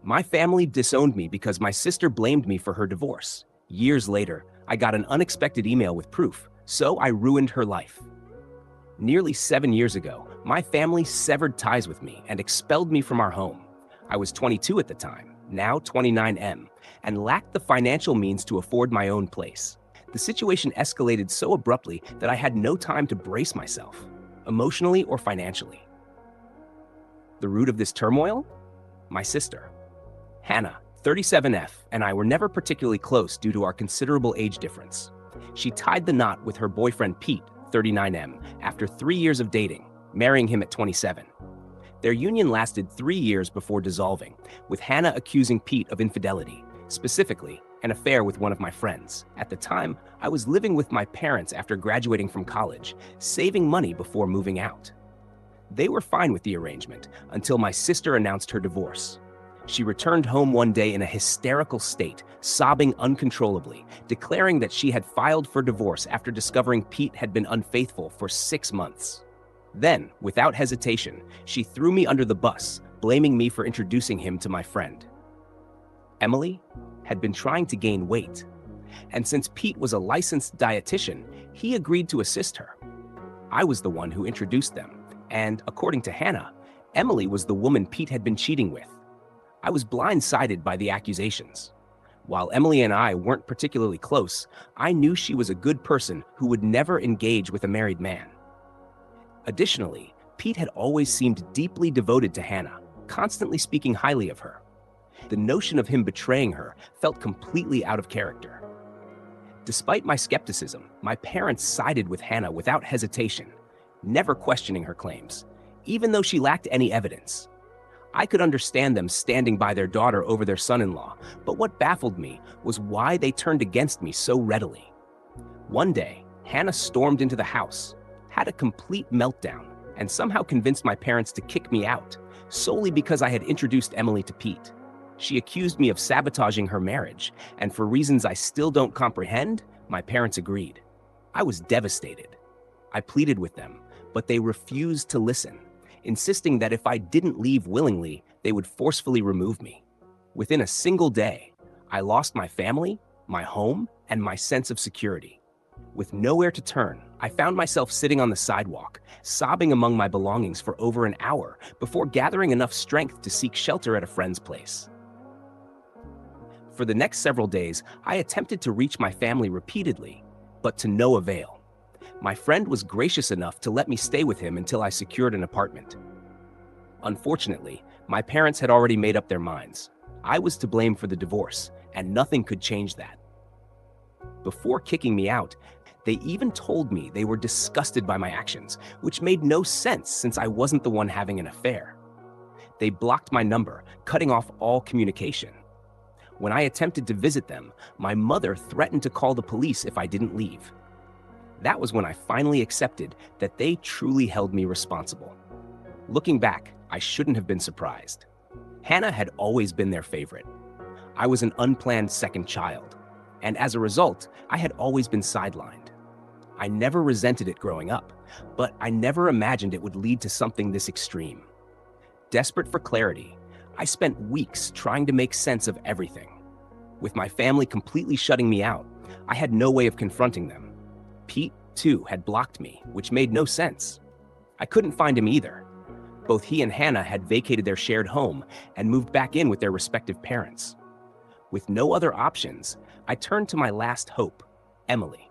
My family disowned me because my sister blamed me for her divorce. Years later, I got an unexpected email with proof, so I ruined her life. Nearly 7 years ago, my family severed ties with me and expelled me from our home. I was 22 at the time, now 29M, and lacked the financial means to afford my own place. The situation escalated so abruptly that I had no time to brace myself, emotionally or financially. The root of this turmoil? My sister. Hannah, 37F, and I were never particularly close due to our considerable age difference. She tied the knot with her boyfriend Pete, 39M, after 3 years of dating, marrying him at 27. Their union lasted 3 years before dissolving, with Hannah accusing Pete of infidelity, specifically an affair with one of my friends. At the time, I was living with my parents after graduating from college, saving money before moving out. They were fine with the arrangement until my sister announced her divorce. She returned home one day in a hysterical state, sobbing uncontrollably, declaring that she had filed for divorce after discovering Pete had been unfaithful for 6 months. Then, without hesitation, she threw me under the bus, blaming me for introducing him to my friend. Emily had been trying to gain weight, and since Pete was a licensed dietitian, he agreed to assist her. I was the one who introduced them, and according to Hannah, Emily was the woman Pete had been cheating with. I was blindsided by the accusations. While Emily and I weren't particularly close, I knew she was a good person who would never engage with a married man. Additionally, Pete had always seemed deeply devoted to Hannah, constantly speaking highly of her. The notion of him betraying her felt completely out of character. Despite my skepticism, my parents sided with Hannah without hesitation, never questioning her claims, even though she lacked any evidence. I could understand them standing by their daughter over their son-in-law, but what baffled me was why they turned against me so readily. One day, Hannah stormed into the house, had a complete meltdown, and somehow convinced my parents to kick me out, solely because I had introduced Emily to Pete. She accused me of sabotaging her marriage, and for reasons I still don't comprehend, my parents agreed. I was devastated. I pleaded with them, but they refused to listen, insisting that if I didn't leave willingly, they would forcefully remove me. Within a single day, I lost my family, my home, and my sense of security. With nowhere to turn, I found myself sitting on the sidewalk, sobbing among my belongings for over an hour before gathering enough strength to seek shelter at a friend's place. For the next several days, I attempted to reach my family repeatedly, but to no avail. My friend was gracious enough to let me stay with him until I secured an apartment. Unfortunately, my parents had already made up their minds. I was to blame for the divorce, and nothing could change that. Before kicking me out, they even told me they were disgusted by my actions, which made no sense since I wasn't the one having an affair. They blocked my number, cutting off all communication. When I attempted to visit them, my mother threatened to call the police if I didn't leave. That was when I finally accepted that they truly held me responsible. Looking back, I shouldn't have been surprised. Hannah had always been their favorite. I was an unplanned second child, and as a result, I had always been sidelined. I never resented it growing up, but I never imagined it would lead to something this extreme. Desperate for clarity, I spent weeks trying to make sense of everything. With my family completely shutting me out, I had no way of confronting them. Pete, too, had blocked me, which made no sense. I couldn't find him either. Both he and Hannah had vacated their shared home and moved back in with their respective parents. With no other options, I turned to my last hope, Emily.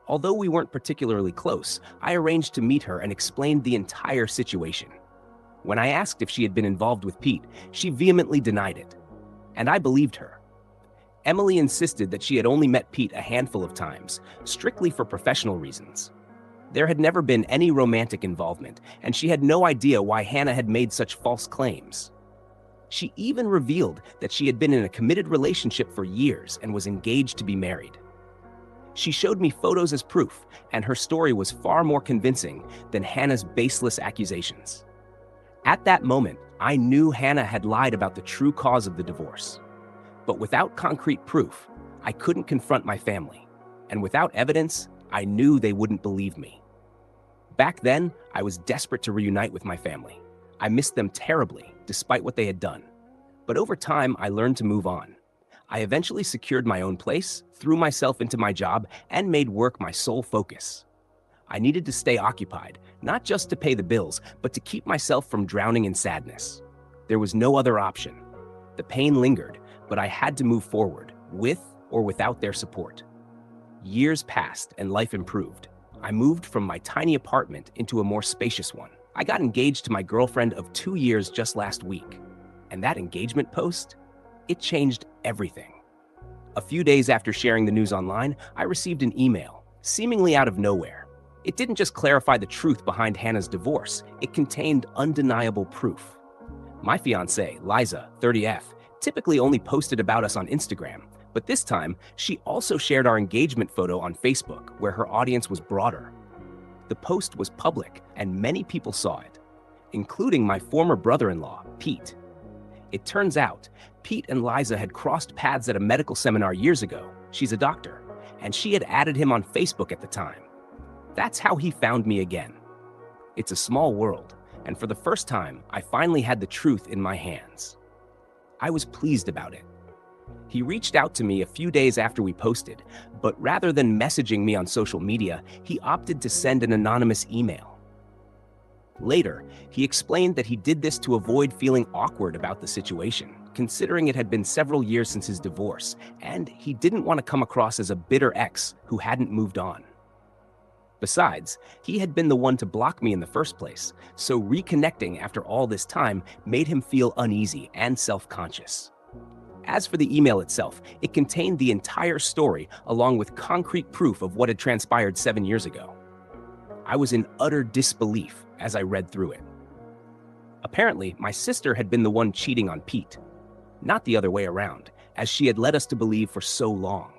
Although we weren't particularly close, I arranged to meet her and explained the entire situation. When I asked if she had been involved with Pete, she vehemently denied it, and I believed her. Emily insisted that she had only met Pete a handful of times, strictly for professional reasons. There had never been any romantic involvement, and she had no idea why Hannah had made such false claims. She even revealed that she had been in a committed relationship for years and was engaged to be married. She showed me photos as proof, and her story was far more convincing than Hannah's baseless accusations. At that moment, I knew Hannah had lied about the true cause of the divorce. But without concrete proof, I couldn't confront my family. And without evidence, I knew they wouldn't believe me. Back then, I was desperate to reunite with my family. I missed them terribly, despite what they had done. But over time, I learned to move on. I eventually secured my own place, threw myself into my job, and made work my sole focus. I needed to stay occupied, not just to pay the bills, but to keep myself from drowning in sadness. There was no other option. The pain lingered, but I had to move forward, with or without their support. Years passed and life improved. I moved from my tiny apartment into a more spacious one. I got engaged to my girlfriend of 2 years just last week. And that engagement post, it changed everything. A few days after sharing the news online, I received an email, seemingly out of nowhere. It didn't just clarify the truth behind Hannah's divorce, it contained undeniable proof. My fiancée, Liza, 30F, typically only posted about us on Instagram, but this time, she also shared our engagement photo on Facebook, where her audience was broader. The post was public, and many people saw it, including my former brother-in-law, Pete. It turns out, Pete and Liza had crossed paths at a medical seminar years ago. She's a doctor, and she had added him on Facebook at the time. That's how he found me again. It's a small world, and for the first time, I finally had the truth in my hands. I was pleased about it. He reached out to me a few days after we posted, but rather than messaging me on social media, he opted to send an anonymous email. Later, he explained that he did this to avoid feeling awkward about the situation, considering it had been several years since his divorce, and he didn't want to come across as a bitter ex who hadn't moved on. Besides, he had been the one to block me in the first place, so reconnecting after all this time made him feel uneasy and self-conscious. As for the email itself, it contained the entire story along with concrete proof of what had transpired 7 years ago. I was in utter disbelief as I read through it. Apparently, my sister had been the one cheating on Pete, not the other way around, as she had led us to believe for so long.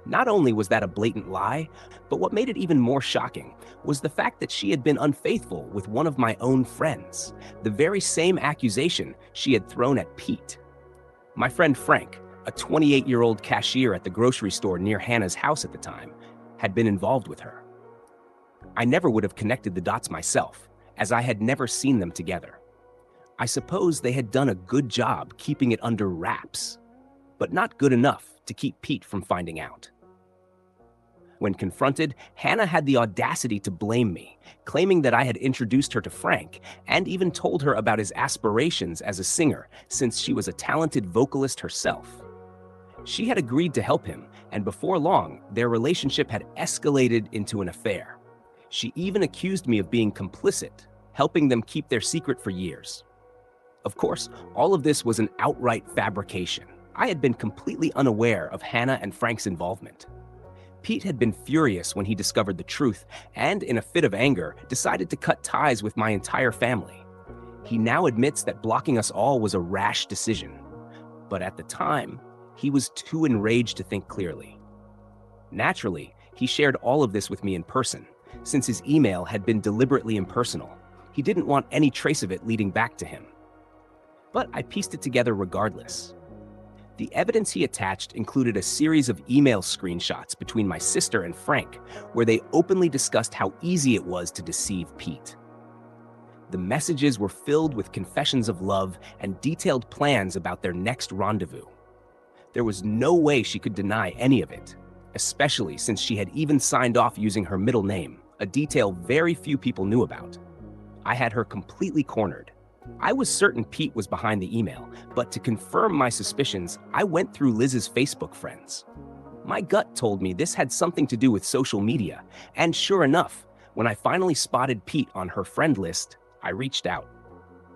Not only was that a blatant lie, but what made it even more shocking was the fact that she had been unfaithful with one of my own friends, the very same accusation she had thrown at Pete. My friend Frank, a 28-year-old cashier at the grocery store near Hannah's house at the time, had been involved with her. I never would have connected the dots myself, as I had never seen them together. I suppose they had done a good job keeping it under wraps, but not good enough to keep Pete from finding out. When confronted, Hannah had the audacity to blame me, claiming that I had introduced her to Frank and even told her about his aspirations as a singer, since she was a talented vocalist herself. She had agreed to help him, and before long, their relationship had escalated into an affair. She even accused me of being complicit, helping them keep their secret for years. Of course, all of this was an outright fabrication. I had been completely unaware of Hannah and Frank's involvement. Pete had been furious when he discovered the truth and, in a fit of anger, decided to cut ties with my entire family. He now admits that blocking us all was a rash decision. But at the time, he was too enraged to think clearly. Naturally, he shared all of this with me in person, since his email had been deliberately impersonal. He didn't want any trace of it leading back to him. But I pieced it together regardless. The evidence he attached included a series of email screenshots between my sister and Frank, where they openly discussed how easy it was to deceive Pete. The messages were filled with confessions of love and detailed plans about their next rendezvous. There was no way she could deny any of it, especially since she had even signed off using her middle name, a detail very few people knew about. I had her completely cornered. I was certain Pete was behind the email, but to confirm my suspicions, I went through Liz's Facebook friends. My gut told me this had something to do with social media, and sure enough, when I finally spotted Pete on her friend list, I reached out.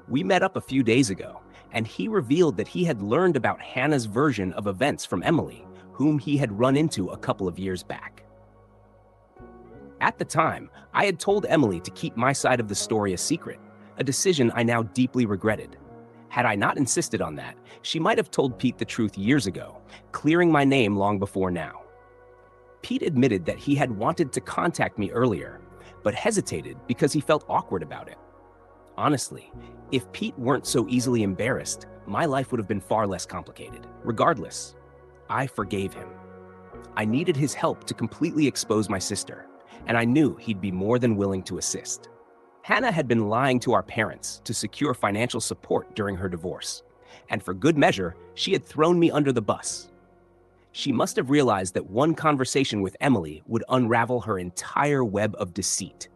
We met up a few days ago, and he revealed that he had learned about Hannah's version of events from Emily, whom he had run into a couple of years back. At the time, I had told Emily to keep my side of the story a secret, a decision I now deeply regretted. Had I not insisted on that, she might have told Pete the truth years ago, clearing my name long before now. Pete admitted that he had wanted to contact me earlier, but hesitated because he felt awkward about it. Honestly, if Pete weren't so easily embarrassed, my life would have been far less complicated. Regardless, I forgave him. I needed his help to completely expose my sister, and I knew he'd be more than willing to assist. Hannah had been lying to our parents to secure financial support during her divorce. and for good measure, she had thrown me under the bus. She must have realized that one conversation with Emily would unravel her entire web of deceit.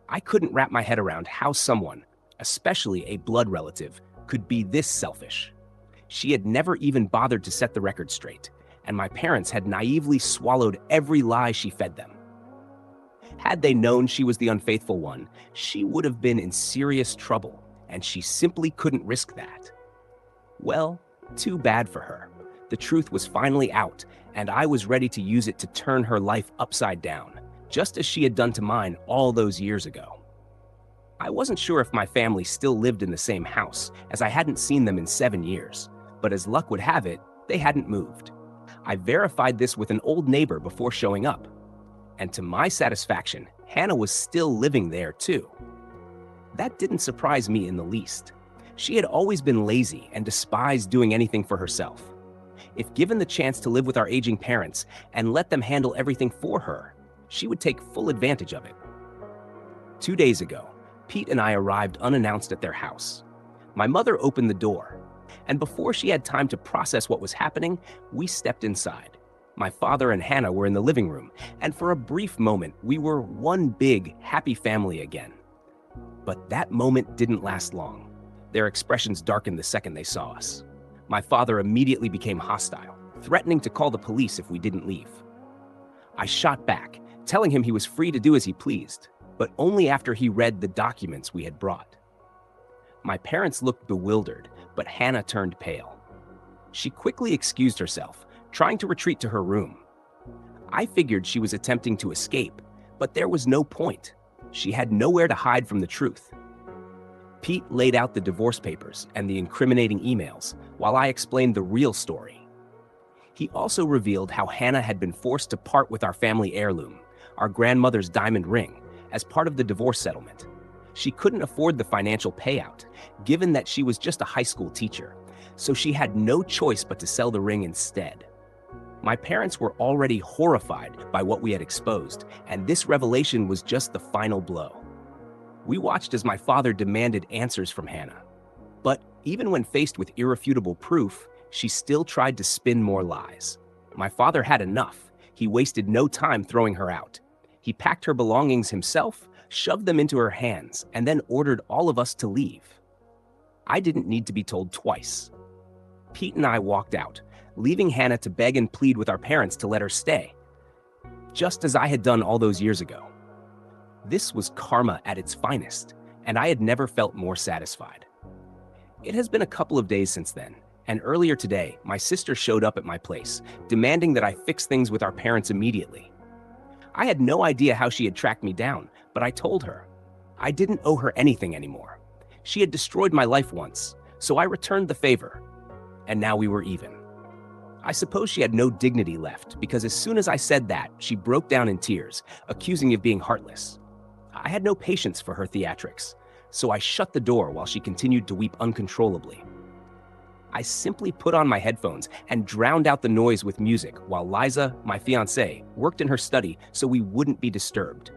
I couldn't wrap my head around how someone, especially a blood relative, could be this selfish. She had never even bothered to set the record straight, and my parents had naively swallowed every lie she fed them. Had they known she was the unfaithful one, she would have been in serious trouble, and she simply couldn't risk that. Well, too bad for her. The truth was finally out, and I was ready to use it to turn her life upside down, just as she had done to mine all those years ago. I wasn't sure if my family still lived in the same house, as I hadn't seen them in 7 years, but as luck would have it, they hadn't moved. I verified this with an old neighbor before showing up, and to my satisfaction, Hannah was still living there too. That didn't surprise me in the least. She had always been lazy and despised doing anything for herself. If given the chance to live with our aging parents and let them handle everything for her, she would take full advantage of it. 2 days ago, Pete and I arrived unannounced at their house. My mother opened the door, and before she had time to process what was happening, we stepped inside. My father and Hannah were in the living room, and for a brief moment, we were one big, happy family again. But that moment didn't last long. Their expressions darkened the second they saw us. My father immediately became hostile, threatening to call the police if we didn't leave. I shot back, telling him he was free to do as he pleased, but only after he read the documents we had brought. My parents looked bewildered, but Hannah turned pale. She quickly excused herself, trying to retreat to her room. I figured she was attempting to escape, but there was no point. She had nowhere to hide from the truth. Pete laid out the divorce papers and the incriminating emails, while I explained the real story. He also revealed how Hannah had been forced to part with our family heirloom, our grandmother's diamond ring, as part of the divorce settlement. She couldn't afford the financial payout, given that she was just a high school teacher, so she had no choice but to sell the ring instead. My parents were already horrified by what we had exposed, and this revelation was just the final blow. We watched as my father demanded answers from Hannah. But even when faced with irrefutable proof, she still tried to spin more lies. My father had enough. He wasted no time throwing her out. He packed her belongings himself, shoved them into her hands, and then ordered all of us to leave. I didn't need to be told twice. Pete and I walked out, leaving Hannah to beg and plead with our parents to let her stay, just as I had done all those years ago. This was karma at its finest, and I had never felt more satisfied. It has been a couple of days since then, and earlier today, my sister showed up at my place, demanding that I fix things with our parents immediately. I had no idea how she had tracked me down, but I told her. I didn't owe her anything anymore. She had destroyed my life once, so I returned the favor, and now we were even. I suppose she had no dignity left, because as soon as I said that, she broke down in tears, accusing me of being heartless. I had no patience for her theatrics, so I shut the door while she continued to weep uncontrollably. I simply put on my headphones and drowned out the noise with music while Liza, my fiancée, worked in her study so we wouldn't be disturbed.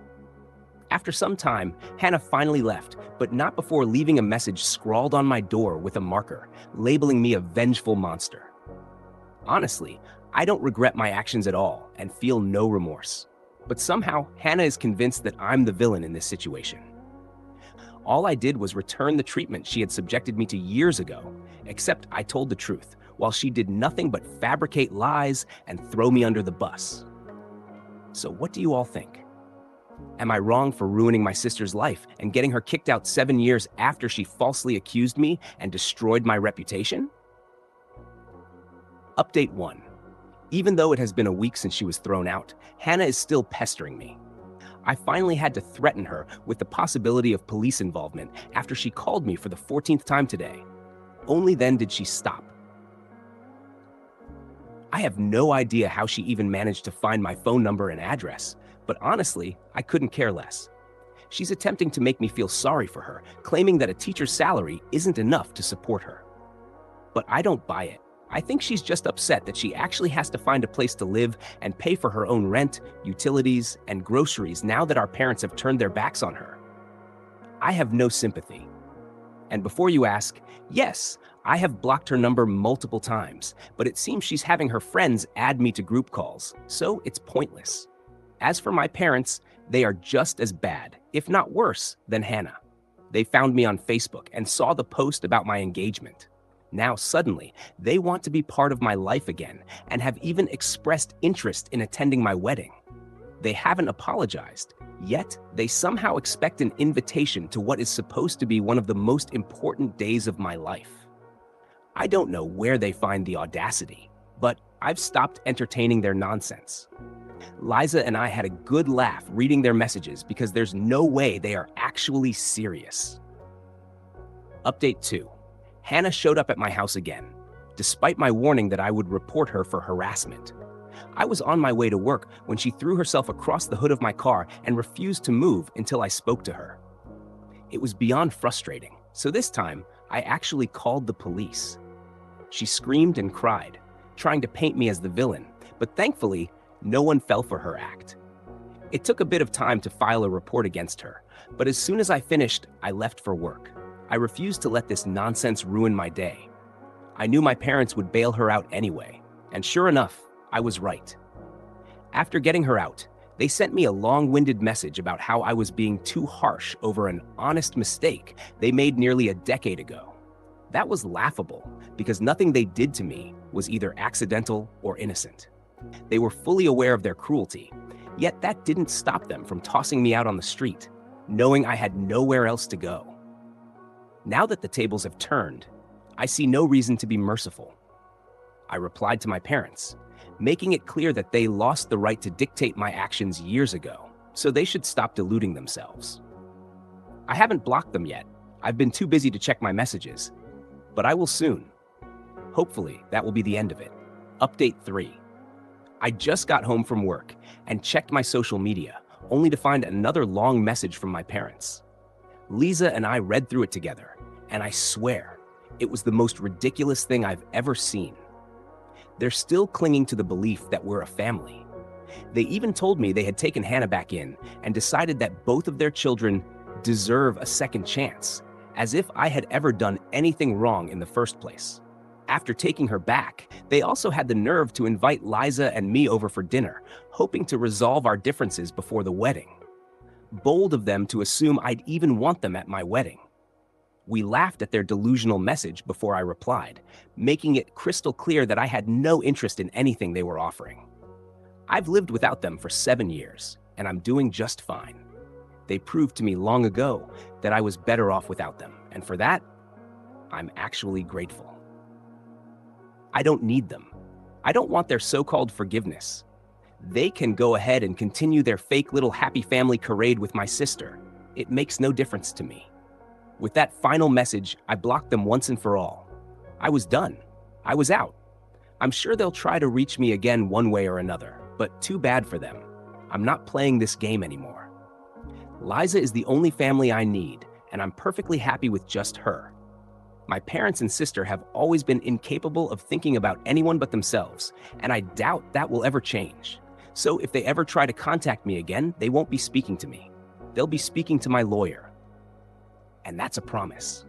After some time, Hannah finally left, but not before leaving a message scrawled on my door with a marker, labeling me a vengeful monster. Honestly, I don't regret my actions at all and feel no remorse. But somehow, Hannah is convinced that I'm the villain in this situation. All I did was return the treatment she had subjected me to years ago, except I told the truth, while she did nothing but fabricate lies and throw me under the bus. So what do you all think? Am I wrong for ruining my sister's life and getting her kicked out 7 years after she falsely accused me and destroyed my reputation? Update 1. Even though it has been a week since she was thrown out, Hannah is still pestering me. I finally had to threaten her with the possibility of police involvement after she called me for the 14th time today. Only then did she stop. I have no idea how she even managed to find my phone number and address, but honestly, I couldn't care less. She's attempting to make me feel sorry for her, claiming that a teacher's salary isn't enough to support her. But I don't buy it. I think she's just upset that she actually has to find a place to live and pay for her own rent, utilities, and groceries now that our parents have turned their backs on her. I have no sympathy. And before you ask, yes, I have blocked her number multiple times, but it seems she's having her friends add me to group calls, so it's pointless. As for my parents, they are just as bad, if not worse, than Hannah. They found me on Facebook and saw the post about my engagement. Now, suddenly, they want to be part of my life again and have even expressed interest in attending my wedding. They haven't apologized, yet they somehow expect an invitation to what is supposed to be one of the most important days of my life. I don't know where they find the audacity, but I've stopped entertaining their nonsense. Liza and I had a good laugh reading their messages because there's no way they are actually serious. Update 2. Hannah showed up at my house again, despite my warning that I would report her for harassment. I was on my way to work when she threw herself across the hood of my car and refused to move until I spoke to her. It was beyond frustrating, so this time I actually called the police. She screamed and cried, trying to paint me as the villain, but thankfully, no one fell for her act. It took a bit of time to file a report against her, but as soon as I finished, I left for work. I refused to let this nonsense ruin my day. I knew my parents would bail her out anyway, and sure enough, I was right. After getting her out, they sent me a long-winded message about how I was being too harsh over an honest mistake they made nearly a decade ago. That was laughable, because nothing they did to me was either accidental or innocent. They were fully aware of their cruelty, yet that didn't stop them from tossing me out on the street, knowing I had nowhere else to go. Now that the tables have turned, I see no reason to be merciful. I replied to my parents, making it clear that they lost the right to dictate my actions years ago, so they should stop deluding themselves. I haven't blocked them yet. I've been too busy to check my messages, but I will soon. Hopefully, that will be the end of it. Update 3. I just got home from work and checked my social media, only to find another long message from my parents. Lisa and I read through it together, and I swear, it was the most ridiculous thing I've ever seen. They're still clinging to the belief that we're a family. They even told me they had taken Hannah back in and decided that both of their children deserve a second chance, as if I had ever done anything wrong in the first place. After taking her back, they also had the nerve to invite Liza and me over for dinner, hoping to resolve our differences before the wedding. Bold of them to assume I'd even want them at my wedding. We laughed at their delusional message before I replied, making it crystal clear that I had no interest in anything they were offering. I've lived without them for 7 years, and I'm doing just fine. They proved to me long ago that I was better off without them, and for that, I'm actually grateful. I don't need them. I don't want their so-called forgiveness. They can go ahead and continue their fake little happy family charade with my sister. It makes no difference to me. With that final message, I blocked them once and for all. I was done. I was out. I'm sure they'll try to reach me again one way or another, but too bad for them. I'm not playing this game anymore. Liza is the only family I need, and I'm perfectly happy with just her. My parents and sister have always been incapable of thinking about anyone but themselves, and I doubt that will ever change. So if they ever try to contact me again, they won't be speaking to me. They'll be speaking to my lawyer. And that's a promise.